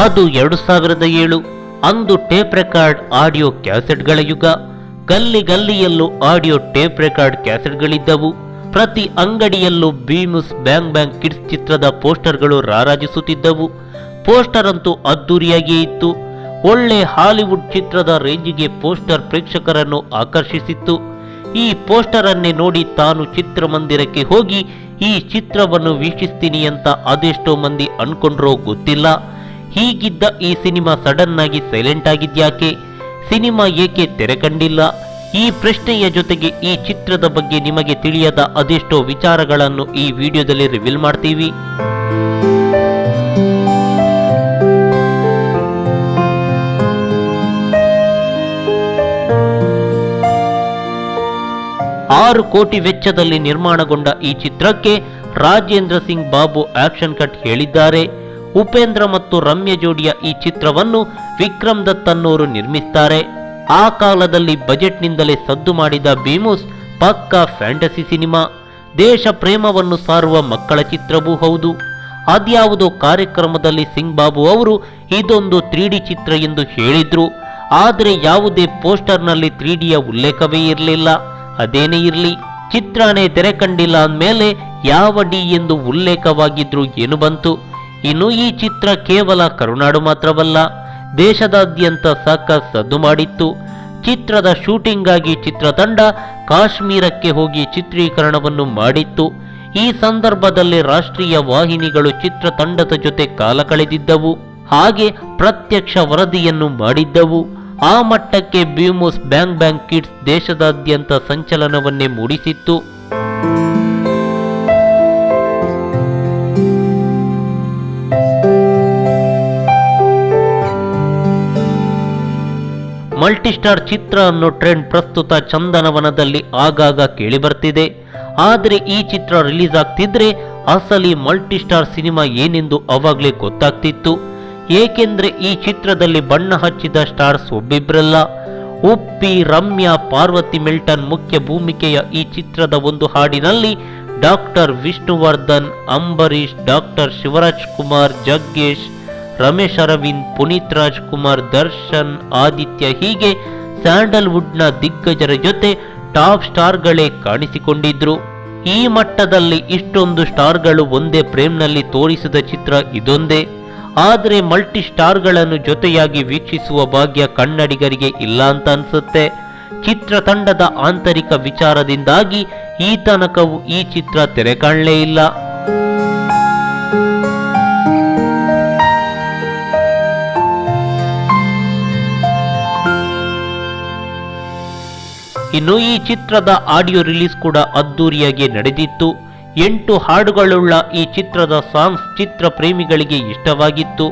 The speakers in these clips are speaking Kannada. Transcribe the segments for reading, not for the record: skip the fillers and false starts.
ಅದು 2007. ಅಂದು ಟೇಪ್ ರೆಕಾರ್ಡ್ ಆಡಿಯೋ ಕ್ಯಾಸೆಟ್ಗಳ ಯುಗ. ಗಲ್ಲಿ ಗಲ್ಲಿಯಲ್ಲೂ ಆಡಿಯೋ ಟೇಪ್ ರೆಕಾರ್ಡ್ ಕ್ಯಾಸೆಟ್ಗಳಿದ್ದವು. ಪ್ರತಿ ಅಂಗಡಿಯಲ್ಲೂ ಬೀಮಸ್ ಬ್ಯಾಂಗ್ ಬ್ಯಾಂಗ್ ಕಿಡ್ಸ್ ಚಿತ್ರದ ಪೋಸ್ಟರ್ಗಳು ರಾರಾಜಿಸುತ್ತಿದ್ದವು. ಪೋಸ್ಟರ್ ಅಂತೂ ಅದ್ದೂರಿಯಾಗಿಯೇ ಇತ್ತು. ಒಳ್ಳೆ ಹಾಲಿವುಡ್ ಚಿತ್ರದ ರೇಂಜಿಗೆ ಪೋಸ್ಟರ್ ಪ್ರೇಕ್ಷಕರನ್ನು ಆಕರ್ಷಿಸಿತ್ತು. ಈ ಪೋಸ್ಟರ್ ಅನ್ನೇ ನೋಡಿ ತಾನು ಚಿತ್ರಮಂದಿರಕ್ಕೆ ಹೋಗಿ ಈ ಚಿತ್ರವನ್ನು ವೀಕ್ಷಿಸ್ತೀನಿ ಅಂತ ಅದೆಷ್ಟೋ ಮಂದಿ ಅನ್ಕೊಂಡ್ರೋ ಗೊತ್ತಿಲ್ಲ. ಹೀಗಿದ್ದ ಈ ಸಿನಿಮಾ ಸಡನ್ ಆಗಿ ಸೈಲೆಂಟ್ ಆಗಿದ್ಯಾಕೆ? ಸಿನಿಮಾ ಏಕೆ ತೆರೆ ಕಂಡಿಲ್ಲ? ಈ ಪ್ರಶ್ನೆಯ ಜೊತೆಗೆ ಈ ಚಿತ್ರದ ಬಗ್ಗೆ ನಿಮಗೆ ತಿಳಿಯದ ಅದೆಷ್ಟೋ ವಿಚಾರಗಳನ್ನು ಈ ವಿಡಿಯೋದಲ್ಲಿ ರಿವೀಲ್ ಮಾಡ್ತೀವಿ. $6 ಕೋಟಿ ವೆಚ್ಚದಲ್ಲಿ ನಿರ್ಮಾಣಗೊಂಡ ಈ ಚಿತ್ರಕ್ಕೆ ರಾಜೇಂದ್ರ ಸಿಂಗ್ ಬಾಬು ಆಕ್ಷನ್ ಕಟ್ ಹೇಳಿದ್ದಾರೆ. ಉಪೇಂದ್ರ ಮತ್ತು ರಮ್ಯ ಜೋಡಿಯ ಈ ಚಿತ್ರವನ್ನು ವಿಕ್ರಮ್ ದತ್ ಅನ್ನೋರು ನಿರ್ಮಿಸ್ತಾರೆ. ಆ ಕಾಲದಲ್ಲಿ ಬಜೆಟ್ನಿಂದಲೇ ಸದ್ದು ಮಾಡಿದ ಬೀಮೂಸ್ ಪಕ್ಕಾ ಫ್ಯಾಂಟಸಿ ಸಿನಿಮಾ. ದೇಶ ಪ್ರೇಮವನ್ನು ಸಾರುವ ಮಕ್ಕಳ ಚಿತ್ರವೂ ಹೌದು. ಅದ್ಯಾವುದೋ ಕಾರ್ಯಕ್ರಮದಲ್ಲಿ ಸಿಂಗ್ ಬಾಬು ಅವರು ಇದೊಂದು 3D ಚಿತ್ರ ಎಂದು ಹೇಳಿದ್ರು. ಆದರೆ ಯಾವುದೇ ಪೋಸ್ಟರ್ನಲ್ಲಿ 3Dಯ ಉಲ್ಲೇಖವೇ ಇರಲಿಲ್ಲ. ಅದೇನೇ ಇರಲಿ, ಚಿತ್ರನೇ ತೆರೆ ಕಂಡಿಲ್ಲ ಅಂದಮೇಲೆ ಯಾವ ಡಿ ಎಂದು ಉಲ್ಲೇಖವಾಗಿದ್ರು ಏನು ಬಂತು? ಇನ್ನು ಈ ಚಿತ್ರ ಕೇವಲ ಕರುನಾಡು ಮಾತ್ರವಲ್ಲ, ದೇಶದಾದ್ಯಂತ ಸಾಕಷ್ಟು ಸದ್ದು ಮಾಡಿತ್ತು. ಚಿತ್ರದ ಶೂಟಿಂಗ್ ಆಗಿ ಚಿತ್ರತಂಡ ಕಾಶ್ಮೀರಕ್ಕೆ ಹೋಗಿ ಚಿತ್ರೀಕರಣವನ್ನು ಮಾಡಿತ್ತು. ಈ ಸಂದರ್ಭದಲ್ಲಿ ರಾಷ್ಟ್ರೀಯ ವಾಹಿನಿಗಳು ಚಿತ್ರತಂಡದ ಜೊತೆ ಕಾಲ ಕಳೆದಿದ್ದವು, ಹಾಗೆ ಪ್ರತ್ಯಕ್ಷ ವರದಿಯನ್ನು ಮಾಡಿದ್ದವು. ಆ ಮಟ್ಟಕ್ಕೆ ಬೀಮೂಸ್ ಬ್ಯಾಂಗ್ ಬ್ಯಾಂಗ್ ಕಿಡ್ಸ್ ದೇಶದಾದ್ಯಂತ ಸಂಚಲನವನ್ನೇ ಮೂಡಿಸಿತ್ತು. ಮಲ್ಟಿಸ್ಟಾರ್ ಚಿತ್ರ ಅನ್ನೋ ಟ್ರೆಂಡ್ ಪ್ರಸ್ತುತ ಚಂದನವನದಲ್ಲಿ ಆಗಾಗ ಕೇಳಿಬರ್ತಿದೆ. ಆದರೆ ಈ ಚಿತ್ರ ರಿಲೀಸ್ ಆಗ್ತಿದ್ರೆ ಅಸಲಿ ಮಲ್ಟಿಸ್ಟಾರ್ ಸಿನಿಮಾ ಏನೆಂದು ಅವಾಗಲೇ ಗೊತ್ತಾಗ್ತಿತ್ತು. ಏಕೆಂದ್ರೆ ಈ ಚಿತ್ರದಲ್ಲಿ ಬಣ್ಣ ಹಚ್ಚಿದ ಸ್ಟಾರ್ಸ್ ಒಬ್ಬಿಬ್ರಲ್ಲ. ಉಪ್ಪಿ, ರಮ್ಯಾ, ಪಾರ್ವತಿ ಮಿಲ್ಟನ್ ಮುಖ್ಯ ಭೂಮಿಕೆಯ ಈ ಚಿತ್ರದ ಒಂದು ಹಾಡಿನಲ್ಲಿ ಡಾಕ್ಟರ್ ವಿಷ್ಣುವರ್ಧನ್, ಅಂಬರೀಶ್, ಡಾಕ್ಟರ್ ಶಿವರಾಜ್ ಕುಮಾರ್, ಜಗ್ಗೇಶ್, ರಮೇಶ್ ಅರವಿಂದ್, ಪುನೀತ್ ರಾಜ್ ಕುಮಾರ್, ದರ್ಶನ್, ಆದಿತ್ಯ ಹೀಗೆ ಸ್ಯಾಂಡಲ್ವುಡ್ನ ದಿಗ್ಗಜರ ಜೊತೆ ಟಾಪ್ ಸ್ಟಾರ್ಗಳೇ ಕಾಣಿಸಿಕೊಂಡಿದ್ರು. ಈ ಮಟ್ಟದಲ್ಲಿ ಇಷ್ಟೊಂದು ಸ್ಟಾರ್ಗಳು ಒಂದೇ ಫ್ರೇಮ್ನಲ್ಲಿ ತೋರಿಸಿದ ಚಿತ್ರ ಇದೊಂದೇ. ಆದರೆ ಮಲ್ಟಿ ಸ್ಟಾರ್ಗಳನ್ನು ಜೊತೆಯಾಗಿ ವೀಕ್ಷಿಸುವ ಭಾಗ್ಯ ಕನ್ನಡಿಗರಿಗೆ ಇಲ್ಲ ಅಂತ ಅನ್ಸುತ್ತೆ. ಚಿತ್ರತಂಡದ ಆಂತರಿಕ ವಿಚಾರದಿಂದಾಗಿ ಈ ತನಕವೂ ಈ ಚಿತ್ರ ತೆರೆ ಕಾಣಲೇ ಇಲ್ಲ. ಇನ್ನು ಈ ಚಿತ್ರದ ಆಡಿಯೋ ರಿಲೀಸ್ ಕೂಡ ಅದ್ದೂರಿಯಾಗಿ ನಡೆದಿತ್ತು. 8 ಹಾಡುಗಳುಳ್ಳ ಈ ಚಿತ್ರದ ಸಾಂಗ್ಸ್ ಚಿತ್ರ ಪ್ರೇಮಿಗಳಿಗೆ ಇಷ್ಟವಾಗಿತ್ತು.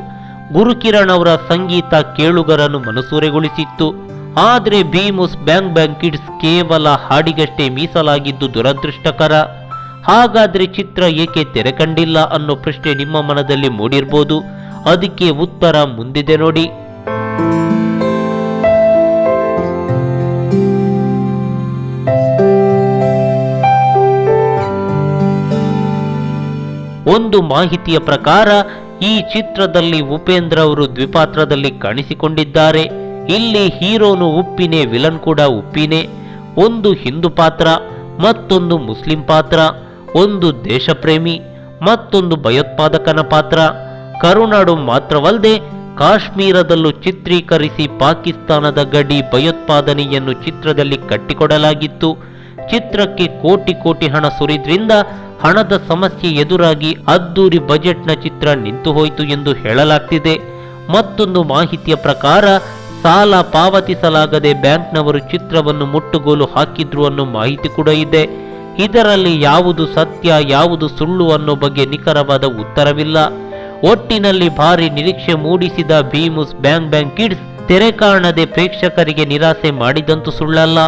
ಗುರುಕಿರಣ್ ಅವರ ಸಂಗೀತ ಕೇಳುಗರನ್ನು ಮನಸೂರೆಗೊಳಿಸಿತ್ತು. ಆದರೆ ಬೀಮೂಸ್ ಬ್ಯಾಂಗ್ ಬ್ಯಾಂಗ್ ಕಿಡ್ಸ್ ಕೇವಲ ಹಾಡಿಗಷ್ಟೇ ಮೀಸಲಾಗಿದ್ದು ದುರದೃಷ್ಟಕರ. ಹಾಗಾದ್ರೆ ಚಿತ್ರ ಏಕೆ ತೆರೆ ಕಂಡಿಲ್ಲ ಅನ್ನೋ ಪ್ರಶ್ನೆ ನಿಮ್ಮ ಮನದಲ್ಲಿ ಮೂಡಿರ್ಬೋದು. ಅದಕ್ಕೆ ಉತ್ತರ ಮುಂದಿದೆ ನೋಡಿ. ಒಂದು ಮಾಹಿತಿಯ ಪ್ರಕಾರ ಈ ಚಿತ್ರದಲ್ಲಿ ಉಪೇಂದ್ರ ಅವರು ದ್ವಿಪಾತ್ರದಲ್ಲಿ ಕಾಣಿಸಿಕೊಂಡಿದ್ದಾರೆ. ಇಲ್ಲಿ ಹೀರೋನು ಉಪ್ಪಿನೇ, ವಿಲನ್ ಕೂಡ ಉಪ್ಪಿನೇ. ಒಂದು ಹಿಂದೂ ಪಾತ್ರ, ಮತ್ತೊಂದು ಮುಸ್ಲಿಂ ಪಾತ್ರ, ಒಂದು ದೇಶಪ್ರೇಮಿ, ಮತ್ತೊಂದು ಭಯೋತ್ಪಾದಕನ ಪಾತ್ರ. ಕರುನಾಡು ಮಾತ್ರವಲ್ಲದೆ ಕಾಶ್ಮೀರದಲ್ಲೂ ಚಿತ್ರೀಕರಿಸಿ ಪಾಕಿಸ್ತಾನದ ಗಡಿ ಭಯೋತ್ಪಾದನೆಯನ್ನು ಚಿತ್ರದಲ್ಲಿ ಕಟ್ಟಿಕೊಡಲಾಗಿತ್ತು. ಚಿತ್ರಕ್ಕೆ ಕೋಟಿ ಕೋಟಿ ಹಣ ಸುರಿದ್ರಿಂದ ಹಣದ ಸಮಸ್ಯೆ ಎದುರಾಗಿ ಅದ್ದೂರಿ ಬಜೆಟ್ನ ಚಿತ್ರ ನಿಂತು ಹೋಯಿತು ಎಂದು ಹೇಳಲಾಗ್ತಿದೆ. ಮತ್ತೊಂದು ಮಾಹಿತಿಯ ಪ್ರಕಾರ ಸಾಲ ಪಾವತಿಸಲಾಗದೆ ಬ್ಯಾಂಕ್ನವರು ಚಿತ್ರವನ್ನು ಮುಟ್ಟುಗೋಲು ಹಾಕಿದ್ರು ಅನ್ನೋ ಮಾಹಿತಿ ಕೂಡ ಇದೆ. ಇದರಲ್ಲಿ ಯಾವುದು ಸತ್ಯ ಯಾವುದು ಸುಳ್ಳು ಅನ್ನೋ ಬಗ್ಗೆ ನಿಖರವಾದ ಉತ್ತರವಿಲ್ಲ. ಒಟ್ಟಿನಲ್ಲಿ ಭಾರಿ ನಿರೀಕ್ಷೆ ಮೂಡಿಸಿದ ಬೀಮೂಸ್ ಬ್ಯಾಂಗ್ ಬ್ಯಾಂಗ್ ಕಿಡ್ಸ್ ತೆರೆ ಕಾಣದೆ ಪ್ರೇಕ್ಷಕರಿಗೆ ನಿರಾಸೆ ಮಾಡಿದಂತೂ ಸುಳ್ಳಲ್ಲ.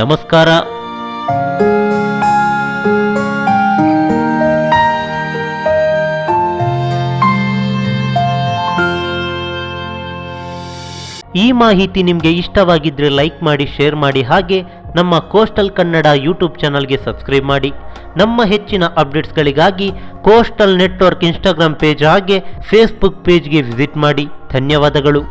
ನಮಸ್ಕಾರ. ಈ ಮಾಹಿತಿ ನಿಮಗೆ ಇಷ್ಟವಾಗಿದ್ರೆ ಲೈಕ್ ಮಾಡಿ, ಶೇರ್ ಮಾಡಿ, ಹಾಗೆ ನಮ್ಮ ಕೋಸ್ಟಲ್ ಕನ್ನಡ ಯೂಟ್ಯೂಬ್ ಚಾನಲ್ಗೆ ಸಬ್ಸ್ಕ್ರೈಬ್ ಮಾಡಿ. ನಮ್ಮ ಹೆಚ್ಚಿನ ಅಪ್ಡೇಟ್ಸ್ಗಳಿಗಾಗಿ ಕೋಸ್ಟಲ್ ನೆಟ್ವರ್ಕ್ ಇನ್ಸ್ಟಾಗ್ರಾಮ್ ಪೇಜ್ ಹಾಗೆ ಫೇಸ್ಬುಕ್ ಪೇಜ್ಗೆ ವಿಸಿಟ್ ಮಾಡಿ. ಧನ್ಯವಾದಗಳು.